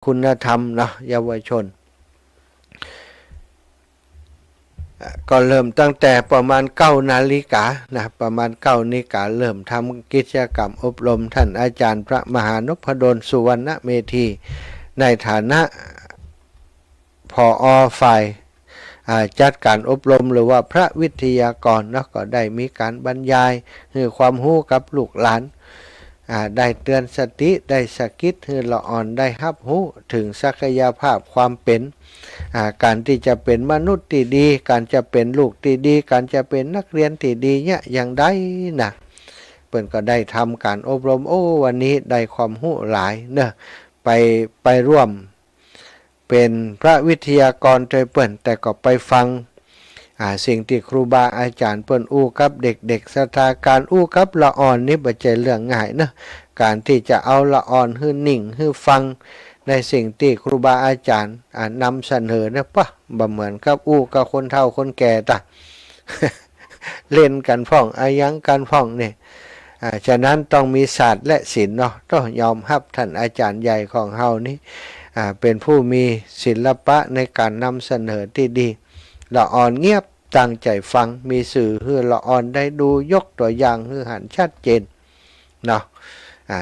คุณธรรมเนาะเยาวชนก็เริ่มตั้งแต่ประมาณ9 นาฬิกานะประมาณ9 นาฬิกาเริ่มทำกิจกรรมอบรมท่านอาจารย์พระมหานพดลสุวรรณเมธีในฐานะผอ.ฝ่ายจัดการอบรมหรือว่าพระวิทยากรเนาะก็ได้มีการบรรยายให้ความรู้กับลูกหลานได้เตือนสติได้สกิดให้ละอ่อนได้รับรู้ถึงศักยภาพความเป็นการที่จะเป็นมนุษย์ที่ดีการจะเป็นลูกที่ดีการจะเป็นนักเรียนที่ดีเนี่ยอย่างใดนะเปิ้นก็ได้ทำการอบรมวันนี้ได้ความรู้หลายเนอะไปร่วมเป็นพระวิทยากรโดยเปิ้นแต่ก็ไปฟังสิ่งที่ครูบาอาจารย์เปิ้นอู้กับเด็กๆสถานการอู้กับละอ่อนนี่บ่ใช่เรื่องง่ายนะการที่จะเอาละอ่อนให้นิ่งให้ฟังในสิ่งที่ครูบาอาจารย์นำเสนอนะปะบ่เหมือนกับอู้กับคนเฒ่าคนแก่ตะ เล่นกันพ้องอายังกันพ้องเนี่ยฉะนั้นต้องมีศาสตร์และศิลป์เนาะต้องยอมรับท่านอาจารย์ใหญ่ของเฮานี้เป็นผู้มีศิลปะในการนำเสนอที่ดีละอ่อนเงียบตั้งใจฟังมีสื่อให้ละอ่อนได้ดูยกตัวอย่างให้หันชัดเจนเนาะ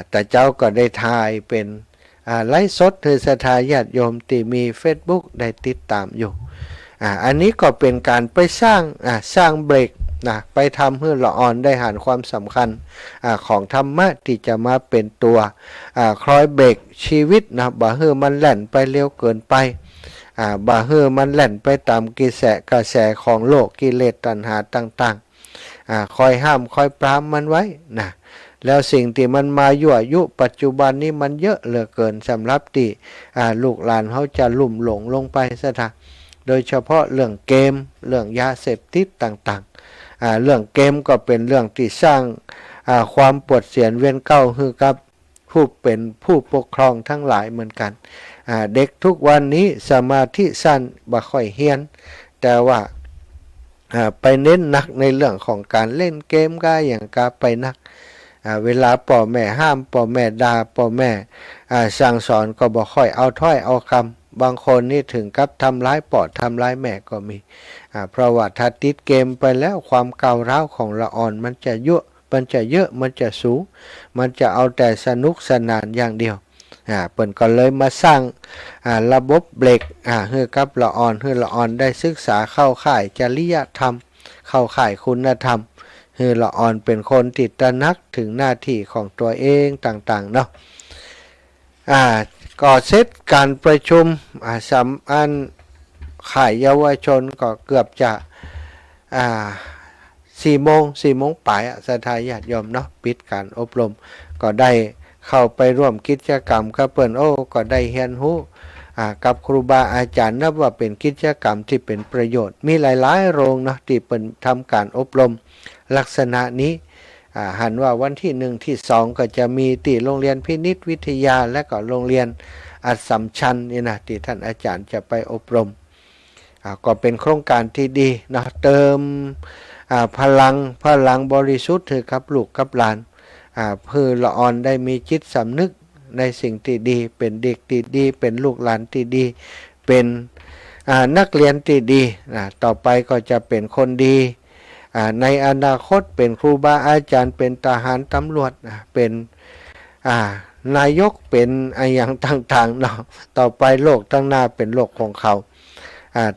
แต่เจ้าก็ได้ทายเป็นไลฟ์สดให้ศรัทธาญาติโยมที่มี Facebook ได้ติดตามอยู่อันนี้ก็เป็นการไปสร้างเบรกนะไปทำให้ละอ่อนได้หันความสำคัญของธรรมะที่จะมาเป็นตัวคอยเบรกชีวิตนะบ่ให้มันแล่นไปเร็วเกินไปบ่ให้มันแล่นไปตามกระแสของโลกกิเลสตัณหาต่างๆคอยห้ามคอยปรามมันไว้นะแล้วสิ่งที่มันมายั่วยุปัจจุบันนี้มันเยอะเหลือเกินสำหรับที่ลูกหลานเขาจะลุ่มหลงลงไปซะทะโดยเฉพาะเรื่องเกมเรื่องยาเสพติดต่างๆเรื่องเกมก็เป็นเรื่องที่สร้างความปวดเสียนเวียนเก้าให้กับผู้เป็นผู้ปกครองทั้งหลายเหมือนกันเด็กทุกวันนี้สมาธิสั้นบ่ค่อยเฮียนแต่ว่าไปเน้นหนักในเรื่องของการเล่นเกมก็อย่างกาไปนักเวลาพ่อแม่ห้ามพ่อแม่ด่าพ่อแม่สั่งสอนก็บ่ค่อยเอาถ้อยเอาคำบางคนนี่ถึงกับทำร้ายพ่อทำร้ายแม่ก็มีเพราะว่าถ้าติดเกมไปแล้วความก้าวร้าวของละอ่อนมันจะเยอะมันจะสูงมันจะเอาแต่สนุกสนานอย่างเดียวเปิ้นก็เลยมาสร้างระบบเบรกให้กับละอ่อนได้ศึกษาเข้าข่ายจริยธรรมเข้าข่ายคุณธรรมให้ละอ่อนเป็นคนติดตระหนักถึงหน้าที่ของตัวเองต่างๆเนาะก็เสร็จการประชุมสำอันข่ายเยาวชนก็เกือบจะ4 โมงปลายศรัทธาญาติโยมเนาะปิดการอบรมก็ได้เข้าไปร่วมกิจกรรมกับเปิ้นก็ได้เรียนรู้กับครูบาอาจารย์นับว่าเป็นกิจกรรมที่เป็นประโยชน์มีหลายๆโรงเนาะที่เปิ้นทำการอบรมลักษณะนี้หันว่าวันที่1ที่2ก็จะมีที่โรงเรียนพินิจวิทยาและก็โรงเรียนอัสสัมชัญนี่นะที่ท่านอาจารย์จะไปอบรมก็เป็นโครงการที่ดีนะเติมพลังบริสุทธิ์ให้กับลูกกับหลานเพื่อละอ่อนได้มีจิตสำนึกในสิ่งที่ดีเป็นเด็กที่ดีเป็นลูกหลานที่ดีเป็นนักเรียนที่ดีต่อไปก็จะเป็นคนดีในอนาคตเป็นครูบาอาจารย์เป็นทหารตำรวจเป็นนายกเป็นอย่างต่างๆเนาะต่อไปโลกตั้งหน้าเป็นโลกของเขา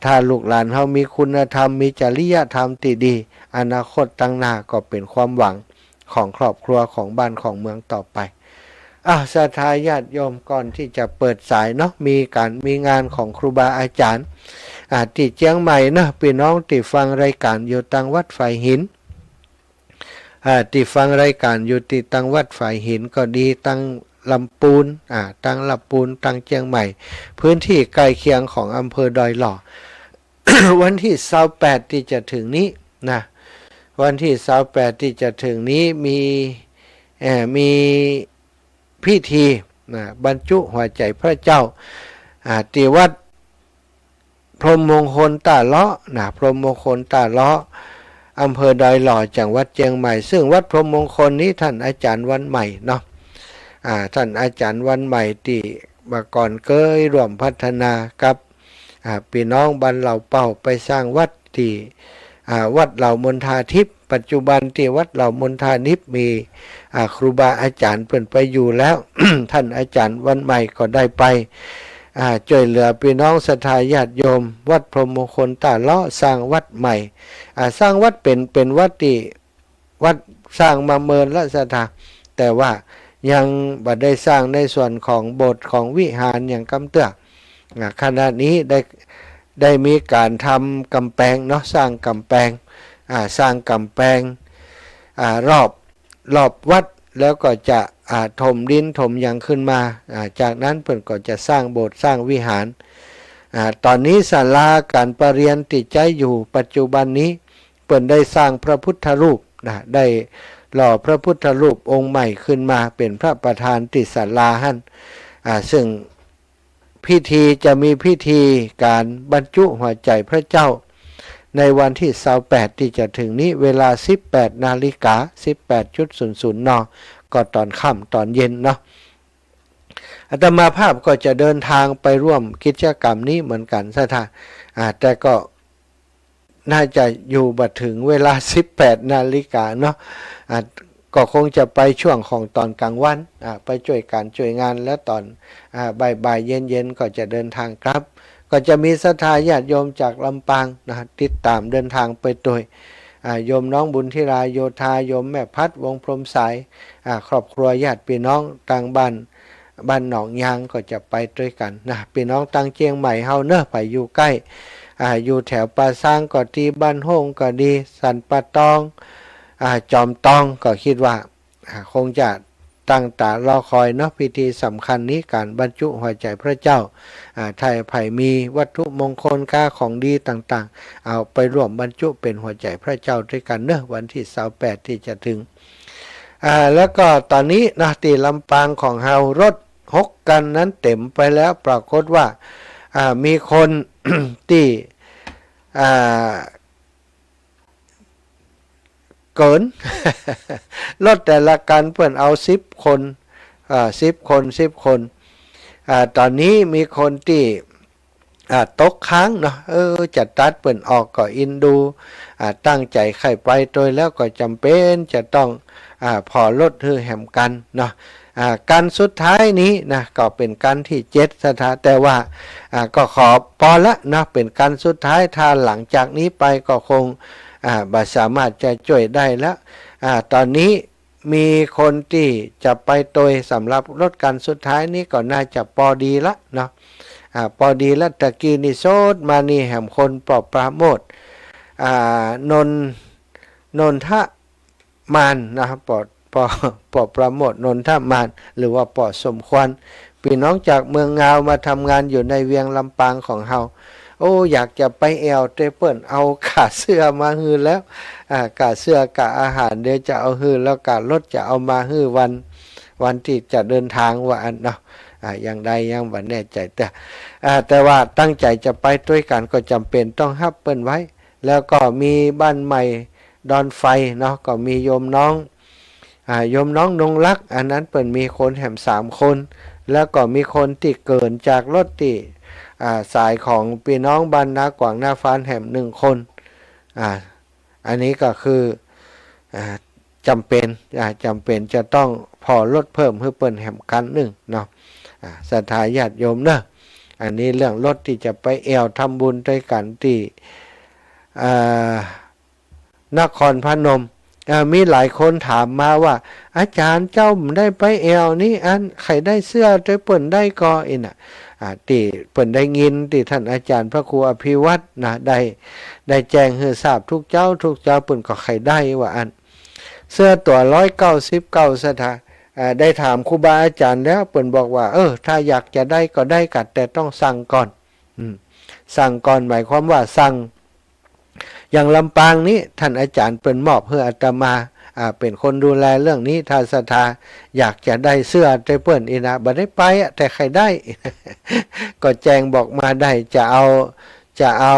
ถ้าลูกหลานเขามีคุณธรรมมีจริยธรรมที่ดีอนาคตตั้งหน้าก็เป็นความหวังของครอบครัวของบ้านของเมืองต่อไปศรัทธาญาติโยมก่อนที่จะเปิดสายเนาะมีงานของครูบาอาจารย์ที่เชียงใหม่นะพี่น้องที่ฟังรายการอยู่ตังวัดฝ่ายหินที่ฟังรายการอยู่ที่ตังวัดฝ่ายหินก็ดีตังลำปูนตังลำปูนตังเชียงใหม่พื้นที่ใกล้เคียงของอำเภอดอยหล่อ วันที่28ที่จะถึงนี้นะวันที่28ที่จะถึงนี้มีพิธีบรรจุหัวใจพระเจ้าที่วัดพรหมมงคลตาเลาะพรหมมงคลตาเลาะอำเภอดอยหล่อจังหวัดเชียงใหม่ซึ่งวัดพรหมมงคลนี้ท่านอาจารย์วันใหม่เนาะท่านอาจารย์วันใหม่ที่ มาก่อนเคยร่วมพัฒนากับพี่น้องบ้านเหล่าเป่าไปสร้างวัดที่วัดเหล่ามณฑาทิพย์ปัจจุบันที่วัดเหล่ามณฑาทิพย์มีครูบาอาจารย์เพิ่นไปอยู่แล้ว ท่านอาจารย์วันใหม่ก็ได้ไปช่วยเหลือพี่น้องศรัทธาญาติโยมวัดพรหมมงคลตาเลาะสร้างวัดใหม่สร้างวัดเป็นวัดที่วัดสร้างมาเมินและศรัทธาแต่ว่ายังบ่ได้สร้างในส่วนของโบสถ์ของวิหารอย่างกำเตื้อขณะนี้ได้มีการทำกำแพงเนาะสร้างกำแพงรอบวัดแล้วก็จะถมดินถมอย่างขึ้นมาจากนั้นเพิ่นก็จะสร้างโบสถ์สร้างวิหารตอนนี้ศาลาการประเรียนติดใจอยู่ปัจจุบันนี้เพิ่นได้สร้างพระพุทธรูปได้หล่อพระพุทธรูปองค์ใหม่ขึ้นมาเป็นพระประธานติศาลาหั่นซึ่งพิธีจะมีพิธีการบรรจุหัวใจพระเจ้าในวันที่28ที่จะถึงนี้เวลา 18 นาฬิกา 18:00 น.ก็ตอนค่ำตอนเย็นเนาะอาตมาภาพก็จะเดินทางไปร่วมกิจกรรมนี้เหมือนกันแต่ก็น่าจะอยู่บัดถึงเวลา 18 นาฬิกาเนาะก็คงจะไปช่วงของตอนกลางวันไปช่วยการช่วยงานแล้วตอนบ่ายเย็นก็จะเดินทางครับก็จะมีศรัทธาญาติโยมจากลำปางติดตามเดินทางไปโดยโยมน้องบุญธิราโยธาโยมแม่พัดวงพรหมสายครอบครัวญาติพี่น้องต่างบ้านหนองยางก็จะไปด้วยกันพี่น้องต่างเชียงใหม่เฮาเนอะไปอยู่ใกล้อยู่แถวปาซางก็ดีบ้านโฮงก็ดีสันปะตองจอมตองก็คิดว่าคงจะตั้งตารอคอยเนาะพิธีสำคัญนี้การบรรจุหัวใจพระเจ้าถ้าไผ่มีวัตถุมงคลค่าของดีต่างๆเอาไปร่วมบรรจุเป็นหัวใจพระเจ้าด้วยกันเนอะวันที่28ที่จะถึงแล้วก็ตอนนี้นะที่ลำปางของเฮารถ6กันนั้นเต็มไปแล้วปรากฏว่ามีคน ที่เกิน รถแต่ละกันเพื่อนเอา10 คน10 คนตอนนี้มีคนที่ตกค้างเนาะจะตัดเปิ่นออกก็อินดูตั้งใจไข่ไปโดยแล้วก็จำเป็นจะต้องพอลดฮือแหมกันเนาะการสุดท้ายนี้นะก็เป็นการที่7สถาแต่ว่าก็ขอพอละนะเป็นการสุดท้ายถ้าหลังจากนี้ไปก็คงบ่สามารถจะช่วยได้แล้วตอนนี้มีคนที่จะไปโดยสำหรับรถการสุดท้ายนี้ก็น่าจะพอดีละเนาะพอดีแล้วตะกี้นี่โซดมานี่แหมคนปอบปราโมทนนทมานนะครับปอประโมทนนทมานหรือว่าปอสมควรพี่น้องจากเมืองงาวมาทำงานอยู่ในเวียงลำปางของเฮาอยากจะไปแอลเตเปิลเอากาเสื้อมาฮือแล้วกาเสื้อกาอาหารเดี๋ยวจะเอาฮือแล้วการถจะเอามาฮือวันที่จะเดินทางว่าอันเนาะอย่างใดยังบ่แน่ใจแต่ว่าตั้งใจจะไปด้วยกันก็จำเป็นต้องฮับเปิ้นไว้แล้วก็มีบ้านใหม่ดอนไฟเนาะก็มีโยมน้องนงรักอันนั้นเปิ้นมีคนแหม3 คนแล้วก็มีคนที่เกินจากรถที่สายของพี่น้องบ้านนากวางนาฟานแหม1 คนอันนี้ก็คือจำเป็นจะต้องพอลดเพิ่มเพื่อเปิ้นแหมกัน1เนาะศรัทธาญาติโยมเนอะอันนี้เรื่องรถที่จะไปแอวทำบุญด้วยกันที่นครพนมมีหลายคนถามมาว่าอาจารย์เจ้าได้ไปแอวนี่อันใครได้เสื้อได้เปิ่นได้ก็อิน่ะที่เปิ่นได้ยินที่ท่านอาจารย์พระครูอภิวัตรนะได้แจ้งให้ทราบทุกเจ้าเปิ่นก็ใครได้ว่าอันเสื้อตัว199สถาได้ถามครูบาอาจารย์แล้วเปิ่นบอกว่าถ้าอยากจะได้ก็ได้กัดแต่ต้องสั่งก่อนสั่งก่อนหมายความว่าสั่งอย่างลำปางนี้ท่านอาจารย์เป็นมอบเพื่ออาตมาเป็นคนดูแลเรื่องนี้ถ้าศรัทธาอยากจะได้เสื้อได้เปิ้นอีนะบ่ได้ไปแต่ใครได้ ก็แจ้งบอกมาได้จะเอา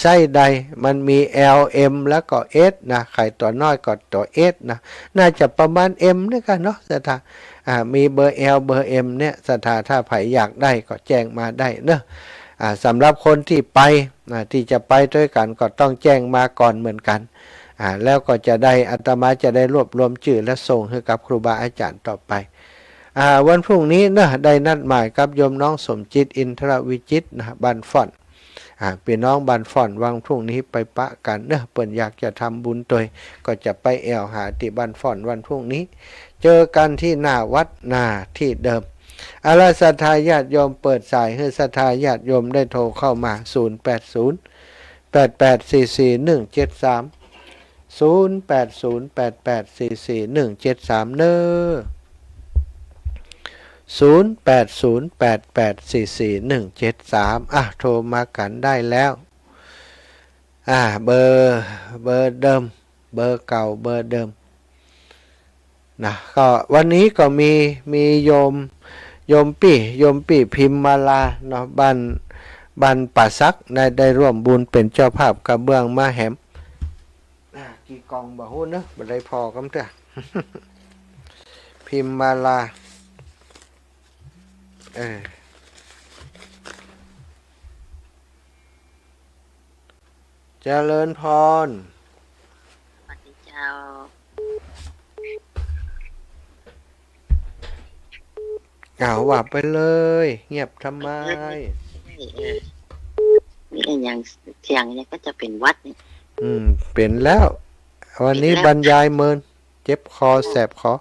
ไส้ใดมันมี L M แล้วก็ S นะใครตัวน้อยก็ตัว S นะน่าจะประมาณ M นี่กันเนาะศรัทธา มีเบอร์ L เบอร์ M เนี่ยศรัทธาถ้าไผอยากได้ก็แจ้งมาได้เนอะสำหรับคนที่ไปที่จะไปด้วยกันก็ต้องแจ้งมาก่อนเหมือนกันแล้วก็จะได้อาตมาจะได้รวบรวมชื่อและส่งให้กับครูบาอาจารย์ต่อไปวันพรุ่งนี้นะได้นัดหมายกับโยมน้องสมจิตอินทรวิจิตรนะบ้านฟ่อนพี่น้องบ้านฟ่อนวันพรุ่งนี้ไปปะกันเนอะเปิ่นอยากจะทำบุญตัวก็จะไปแอวหาที่บ้านฟ่อนวันพรุ่งนี้เจอกันที่หน้าวัดที่เดิมอาราศรัทธาญาติโยมเปิดสายให้ศรัทธาญาติโยมได้โทรเข้ามา0808844173 เน้อ0808844173โทรมากันได้แล้วเบอร์เดิมเบอร์เก่าเบอร์เดิมนะก็วันนี้ก็มีโยมปี่พิมมาลาเนาะบ้านป่าซักได้ร่วมบุญเป็นเจ้าภาพกระเบื้องมาแหมกี่กองบ่ฮู้เนอะบ่ได้พอกำเด้อ พิมมาลาเจริญพรสวัสดีเจ้าว่าไปเลยเงียบทำไมมีอย่างเสียงเนี่ยก็จะเป็นวัดเนี่ยเป็นแล้ววันนี้บรรยายเมินเจ็บคอแสบคอ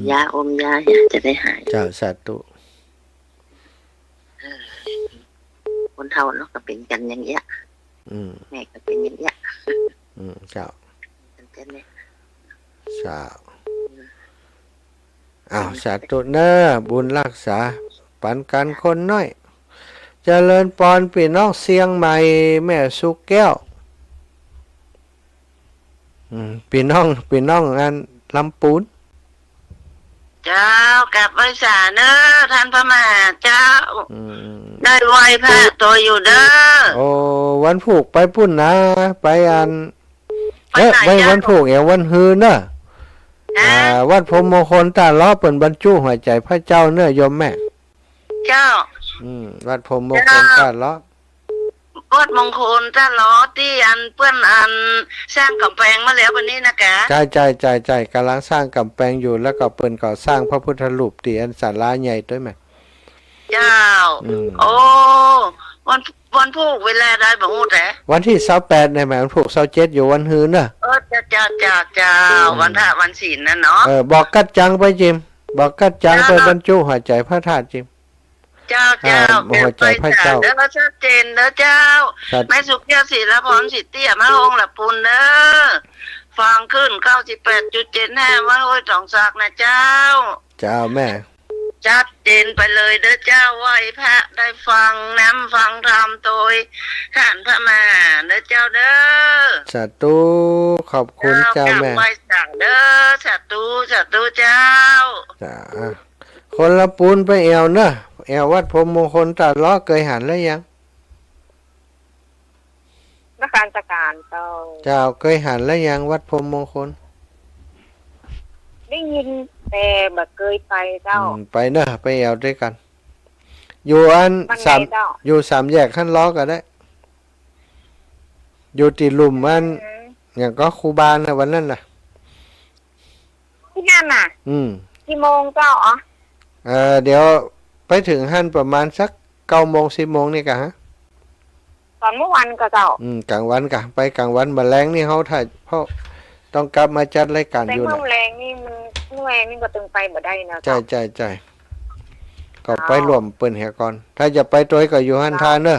ยาอมยาจะได้หายเจ้าสาธุคนเฒ่าเนาะก็เป็นกันอย่างเงี้ยแม่ก็เป็นอย่างเงี้ยเจ้าสาสาธุเนอบุญรักษาปันกันคนน้อยเจริญปอนพี่น้องเสียงใหม่แม่สุกแก้วพี่น้องอันลำปูนเจ้ากลับไว้สาเนอท่านพระมหาเจ้าได้ไหวพระตัวอยู่เด้อโอ้วันผูกไปพุ่นนะไปอันไปวันผูกวันฮือเนอะวัดพรหมมงคลตาล้อเปิ่นบรรจุหัวใจพระเจ้าเนื้อยมแม่เจ้าวัดพรหมมงคลตาล้อวัดมงคลตาล้อที่อันเพื่อนอันสร้างกำแพงมาแล้ววันนี้นะกะใจกำลังสร้างกำแพงอยู่แล้วก็เปิ่นก่อสร้างพระพุทธรูปตีอันศาลาใหญ่ด้วยไหมเจ้าโอ้วันพูกเวลาได้บ่ฮู้แต่วันที่28ในแม่วันพูก27อยู่วันฮือน่ะเจ้าวันพระวันศีลนั่นเนาะบอกกัดจังไปจิมบอกกัดจังไปบรรจุหัวใจพระธาตุจิมเจ้าหัวใจพระเจ้าเด้อชัดเจนเด้อเจ้าแม่สุขแก้วศิลพรสิทธิ์เตี้ยมาองค์ละปุนเด้อฟังขึ้น 98.75 ว่าโอ้ยต้องสักนะเจ้าแม่ชัดเจนไปเลยเด้อเจ้าไหวพระได้ฟังน้ำฟังธรรมโดยท่านพระมหาเด้อเจ้าเด้อสาธุขอบคุณเจ้าแม่ไหวสั่งเด้อสาธุเจ้าคนละปูนไปแอวเนอะแอววัดพรหมมงคลตาล้อเคยหันแล้วยังนักการจัดการเจ้าเคยหันแล้วยังวัดพรหมมงคลได้ยินแต่บ่เคยไปเจ้าไปเนอะไปแอวด้วยกันอยู่อยู่3 แยกขั้นล้อก็ได้อยู่ตีลุ่มมันอย่างก็ครูบาลนะวันนั้นน่ะที่นั่นน่ะกี่โมงเจ้าเดี๋ยวไปถึงหั่นประมาณสัก9 โมง 10 โมงนี่กะฮะตอนเมื่อวันก็เจ้ากลางวันกะไปกลางวันมาแรงนี่เขาถ่ายเพราะต้องกลับมาจัดรายการอยู่นะแต่เมื่อแรงนี่มันก็ตึงไปบ่ได้นะใช่ก็ไปรวมเปิ้นแหก่อนถ้าจะไปตัวก็อยู่หั่นทานเด้อ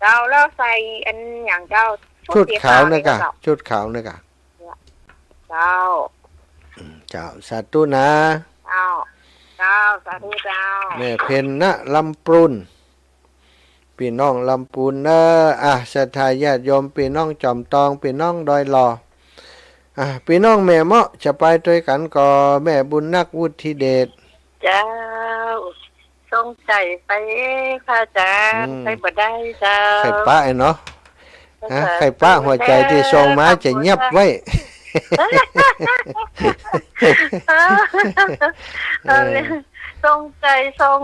เจ้าแล้วใส่อันอย่างเจ้าชุดขาวนะกะชุดขาวนะกะเจ้าสาธุนะเจ้าสาธุเจ้าแม่เพ็ญนะลำปรุนพี่น้องลำปูนเนอะศรัทธาญาติโยมพี่น้องจอมตองพี่น้องดอยหลอพี่น้องแม่เมาะจะไปด้วยกันก็แม่บุญนักวุฒิเดชเจ้าทรงใจไปค่ะจ้าไปบ่ได้เจ้าไข่ป้าเนาะไข่ป้าหัวใจที่ทรงมาจะเงียบไว้ เออ ทรงใจทรง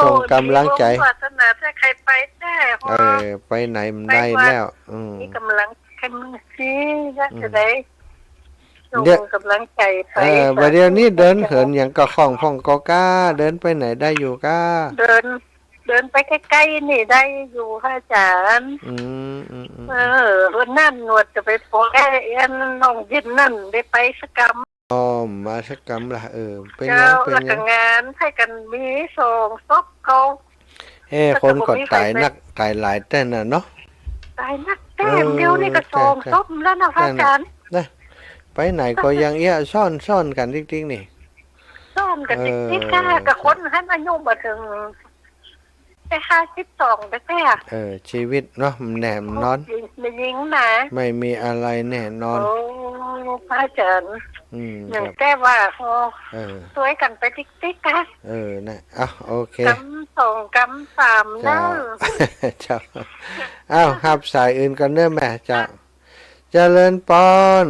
ส่งกำลังใจ วาสนาถ้าใครไปได้ เออ ไปไหนมันได้แล้วมีกำลังแค่มือซีจะได้ส่ง เดี๋ยว กำลังใจไป ประเดี๋ยวนี้เดินเหินอย่างกระข้องพ่องก็กล้า เดินไปไหนได้อยู่กล้า เดินไปใกล้ๆนี่ได้อยู่ค่ะอาจารย์วันนั่นหนวดจะไปพอแอนน้องยินนั่นได้ไปสกรรม อ๋อมาสักกรรมละเป็นยั เจ้าง เป็น แล้ว ยั ก็ ง งานให้กันมีส่งซบเขา คนก็ตายนักตายหลายแต่น่ะเนาะ ตายนักแต้มเดียวนี่ก็ส่งซบแล้วนะพระอาจารย์ นะไปไหนก็ยังซ่อนกันจริงๆนี่ ซ่อมกันติ๊กๆกับคนให้อายุมาถึงไป52ไปแต่ ชีวิตเนาะมันแหนมนอน ไม่ยิงนะ ไม่มีอะไรแน่นอน โอ้พระอาจารย์ หนึ่ง ครับ แก้ว่าสวยกันไปติ๊กๆกัน นะโอเค กำ2กำ3นะ เจ้าครับสายอื่นกันเด้อแม่เจ้าเจริญปอน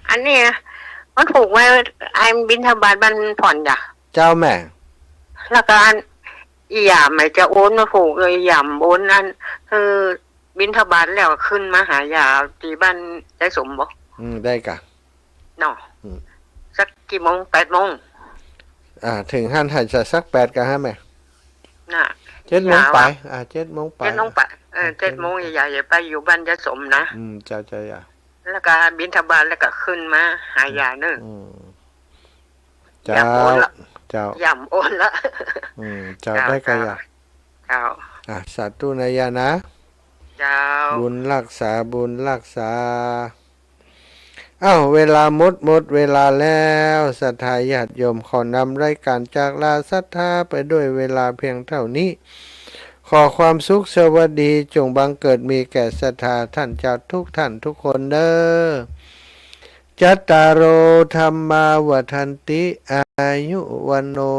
อันนี้มันถูกไว้ไอ้บินทบาทมันผ่อนจ้ะ เจ้าแม่ แล้วก็อันอีหยามจะโอนมาผูกเลยหยามโอนอันคือบินทบาทแล้วขึ้นมาหายาตีบ้านได้สมบ่ ได้กะ เนาะสักกี่โมง8 โมง ถึงหันจะสัก8กันฮะแม่ น่ะ 7 โมงไป7 โมงไป 7 โมงไป7 โมงใหญ่ๆไปอยู่บ้านยะสมนะ เจ้าอย่า แล้วก็บินทบาทแล้วก็ขึ้นมาหายาเนึง เจ้า หยามโอนละ เจ้าได้กะอย่า เจ้า สาธุนายานะ เจ้า บุญรักษาเวลาหมดเวลาแล้วศรัทธาญาติโยมขอนำรายการจากลาศรัทธาไปด้วยเวลาเพียงเท่านี้ ขอความสุขสวัสดีจงบังเกิดมีแก่ศรัทธาท่านเจ้าทุกท่านทุกคนเด้อจัตตารโอธรรมาวัฏันติอายุวันโน